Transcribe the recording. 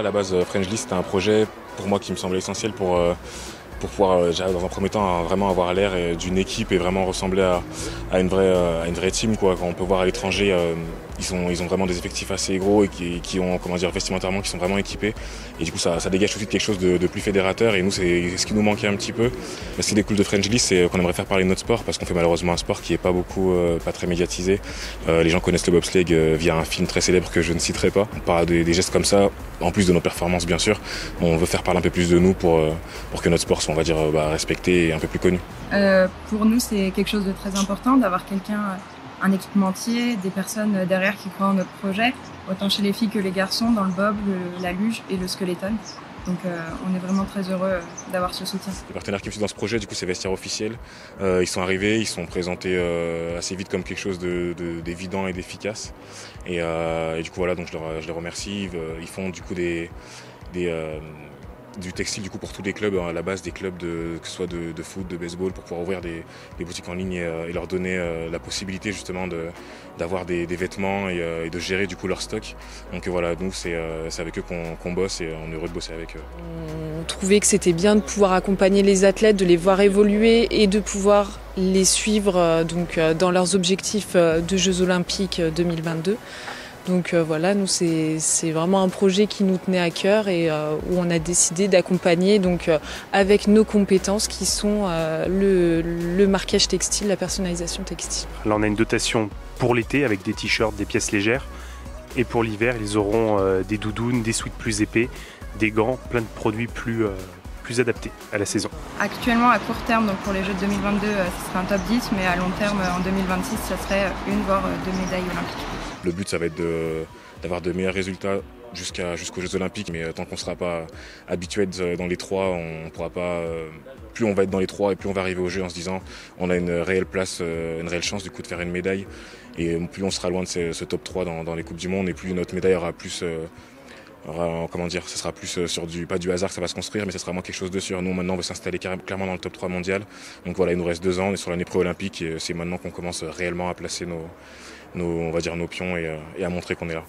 À la base, Frangely, c'était un projet pour moi qui me semblait essentiel pour pouvoir, dans un premier temps, vraiment avoir l'air d'une équipe et vraiment ressembler à une vraie team, quoi. Quand on peut voir à l'étranger, ils ont vraiment des effectifs assez gros et qui ont, comment dire, vestimentairement, qui sont vraiment équipés. Et du coup, ça dégage aussi quelque chose de plus fédérateur. Et nous, c'est ce qui nous manquait un petit peu. Ce qui est cool de Frangely, c'est qu'on aimerait faire parler de notre sport parce qu'on fait malheureusement un sport qui est pas très médiatisé. Les gens connaissent le bobsleigh via un film très célèbre que je ne citerai pas. On parle des gestes comme ça, en plus de nos performances, bien sûr. On veut faire parler un peu plus de nous pour que notre sport soit, on va dire, respecté et un peu plus connu. Pour nous, c'est quelque chose de très important d'avoir quelqu'un, un équipementier, des personnes derrière qui croient en notre projet, autant chez les filles que les garçons, dans le bob, la luge et le skeleton. Donc on est vraiment très heureux d'avoir ce soutien. Les partenaires qui me suivent dans ce projet, du coup, c'est Vestiaire Officiel. Ils sont arrivés, ils sont présentés assez vite comme quelque chose d'évident et d'efficace. Et du coup, voilà, donc je les remercie. Ils font du coup du textile du coup pour tous les clubs, à la base des clubs que ce soit de foot, de baseball, pour pouvoir ouvrir des boutiques en ligne et leur donner la possibilité justement d'avoir des vêtements et de gérer du coup leur stock. Donc voilà, nous c'est avec eux qu'on bosse et on est heureux de bosser avec eux. On trouvait que c'était bien de pouvoir accompagner les athlètes, de les voir évoluer et de pouvoir les suivre dans leurs objectifs de Jeux Olympiques 2022. Donc voilà, nous c'est vraiment un projet qui nous tenait à cœur et où on a décidé d'accompagner avec nos compétences qui sont le marquage textile, la personnalisation textile. Là on a une dotation pour l'été avec des t-shirts, des pièces légères, et pour l'hiver ils auront des doudounes, des sweats plus épais, des gants, plein de produits plus adaptés à la saison. Actuellement à court terme, donc pour les Jeux de 2022, ce serait un top 10, mais à long terme en 2026, ça serait une voire deux médailles olympiques. Le but, ça va être d'avoir de meilleurs résultats jusqu'aux Jeux Olympiques, mais tant qu'on ne sera pas habitué dans les trois, on pourra pas. Plus on va être dans les trois et plus on va arriver aux Jeux en se disant on a une réelle place, une réelle chance du coup de faire une médaille. Et plus on sera loin de ce top 3 dans les Coupes du Monde et plus notre médaille aura plus. Comment dire, ça sera plus sur pas du hasard que ça va se construire, mais ça sera vraiment quelque chose de sûr. Nous maintenant on veut s'installer clairement dans le top 3 mondial. Donc voilà, il nous reste 2 ans, on est sur l'année pré-olympique et c'est maintenant qu'on commence réellement à placer nos pions et à montrer qu'on est là.